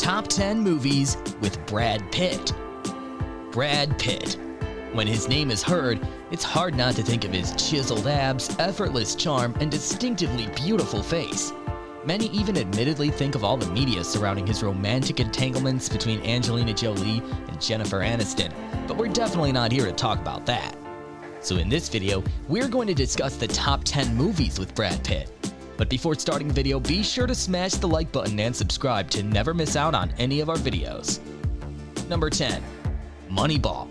Top 10 Movies with Brad Pitt. Brad Pitt. When his name is heard, it's hard not to think of his chiseled abs, effortless charm, and distinctively beautiful face. Many even admittedly think of all the media surrounding his romantic entanglements between Angelina Jolie and Jennifer Aniston, but we're definitely not here to talk about that. So in this video, we're going to discuss the top 10 movies with Brad Pitt. But before starting the video, be sure to smash the like button and subscribe to never miss out on any of our videos. Number 10. Moneyball.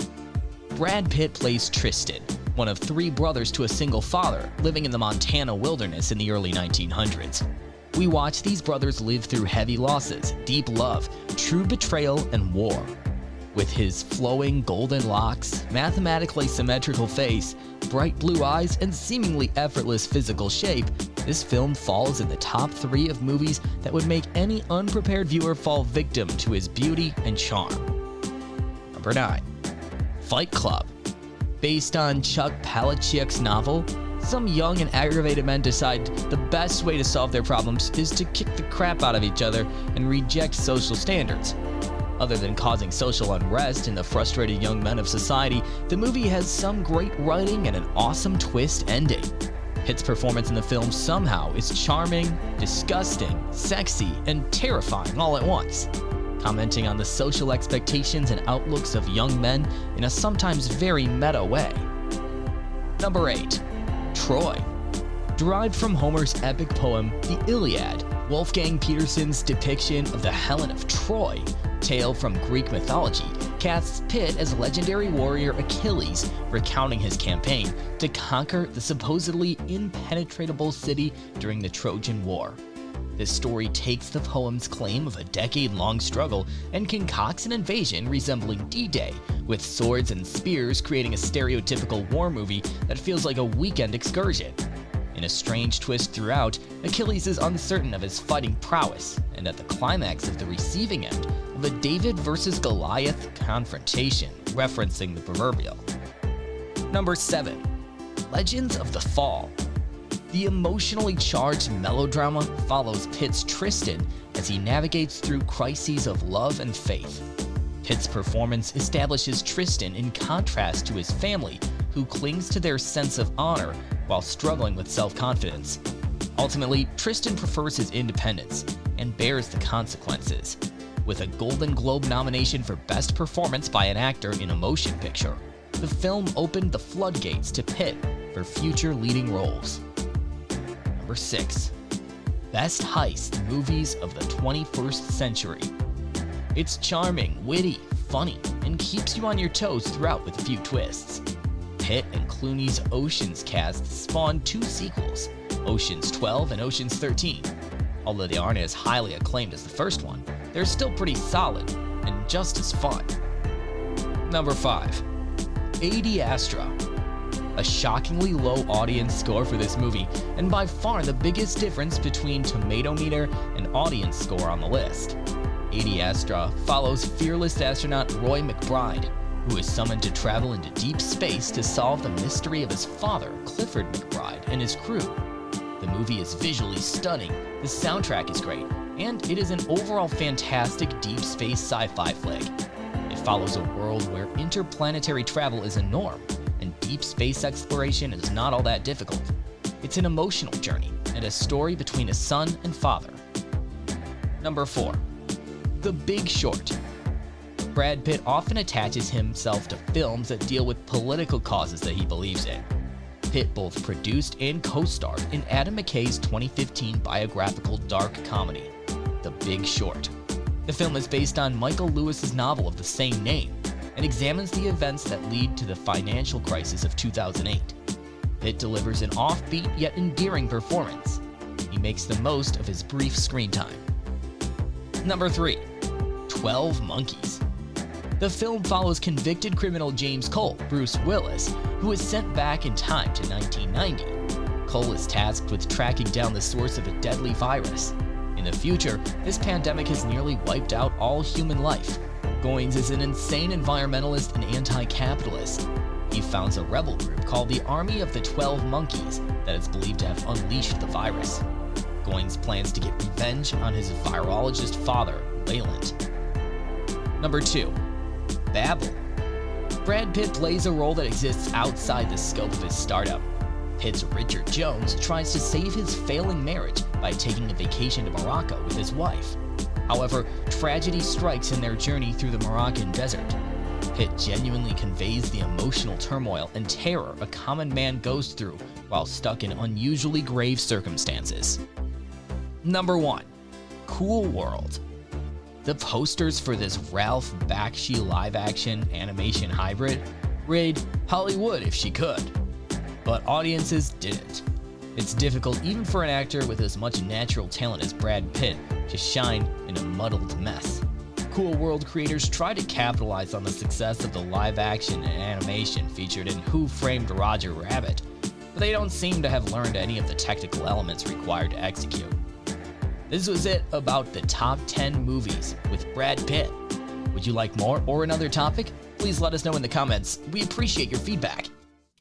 Brad Pitt plays Tristan, one of three brothers to a single father, living in the Montana wilderness in the early 1900s. We watch these brothers live through heavy losses, deep love, true betrayal, and war. With his flowing golden locks, mathematically symmetrical face, bright blue eyes, and seemingly effortless physical shape, this film falls in the top 3 of movies that would make any unprepared viewer fall victim to his beauty and charm. Number 9. Fight Club. Based on Chuck Palahniuk's novel, some young and aggravated men decide the best way to solve their problems is to kick the crap out of each other and reject social standards. Other than causing social unrest in the frustrated young men of society, the movie has some great writing and an awesome twist ending. Pitt's performance in the film somehow is charming, disgusting, sexy, and terrifying all at once, commenting on the social expectations and outlooks of young men in a sometimes very meta way. Number 8. Troy. Derived from Homer's epic poem, The Iliad, Wolfgang Petersen's depiction of the Helen of Troy, tale from Greek mythology, casts Pitt as legendary warrior Achilles recounting his campaign to conquer the supposedly impenetrable city during the Trojan War. This story takes the poem's claim of a decade-long struggle and concocts an invasion resembling D-Day, with swords and spears creating a stereotypical war movie that feels like a weekend excursion. In a strange twist throughout, Achilles is uncertain of his fighting prowess, and at the climax of the receiving end of a David versus Goliath confrontation, referencing the proverbial. Number 7. Legends of the Fall. The emotionally charged melodrama follows Pitt's Tristan as he navigates through crises of love and faith. Pitt's performance establishes Tristan in contrast to his family, who clings to their sense of honor while struggling with self-confidence. Ultimately, Tristan prefers his independence and bears the consequences. With a Golden Globe nomination for Best Performance by an Actor in a Motion Picture, the film opened the floodgates to Pitt for future leading roles. Number 6. Best Heist Movies of the 21st Century. It's charming, witty, funny, and keeps you on your toes throughout with a few twists. Pitt and Clooney's Oceans cast spawned 2 sequels, Oceans 12 and Oceans 13. Although they aren't as highly acclaimed as the first one, they're still pretty solid and just as fun. Number 5. Adistra. A shockingly low audience score for this movie, and by far the biggest difference between Tomato Meter and audience score on the list. Adistra follows fearless astronaut Roy McBride, who is summoned to travel into deep space to solve the mystery of his father, Clifford McBride, and his crew. The movie is visually stunning, the soundtrack is great, and it is an overall fantastic deep space sci-fi flick. It follows a world where interplanetary travel is a norm, and deep space exploration is not all that difficult. It's an emotional journey and a story between a son and father. Number 4. The Big Short. Brad Pitt often attaches himself to films that deal with political causes that he believes in. Pitt both produced and co-starred in Adam McKay's 2015 biographical dark comedy, The Big Short. The film is based on Michael Lewis's novel of the same name and examines the events that lead to the financial crisis of 2008. Pitt delivers an offbeat yet endearing performance. He makes the most of his brief screen time. Number 3. 12 Monkeys. The film follows convicted criminal James Cole, Bruce Willis, who is sent back in time to 1990. Cole is tasked with tracking down the source of a deadly virus. In the future, this pandemic has nearly wiped out all human life. Goines is an insane environmentalist and anti-capitalist. He founds a rebel group called the Army of the 12 Monkeys that is believed to have unleashed the virus. Goines plans to get revenge on his virologist father, Wayland. Number 2. Babble. Brad Pitt plays a role that exists outside the scope of his startup. Pitt's Richard Jones tries to save his failing marriage by taking a vacation to Morocco with his wife. However, tragedy strikes in their journey through the Moroccan desert. Pitt genuinely conveys the emotional turmoil and terror a common man goes through while stuck in unusually grave circumstances. Number 1. Cool World. The posters for this Ralph Bakshi live-action animation hybrid read Hollywood if she could, but audiences didn't. It's difficult even for an actor with as much natural talent as Brad Pitt to shine in a muddled mess. Cool World creators try to capitalize on the success of the live-action and animation featured in Who Framed Roger Rabbit, but they don't seem to have learned any of the technical elements required to execute. This was it about the top 10 movies with Brad Pitt. Would you like more or another topic? Please let us know in the comments. We appreciate your feedback.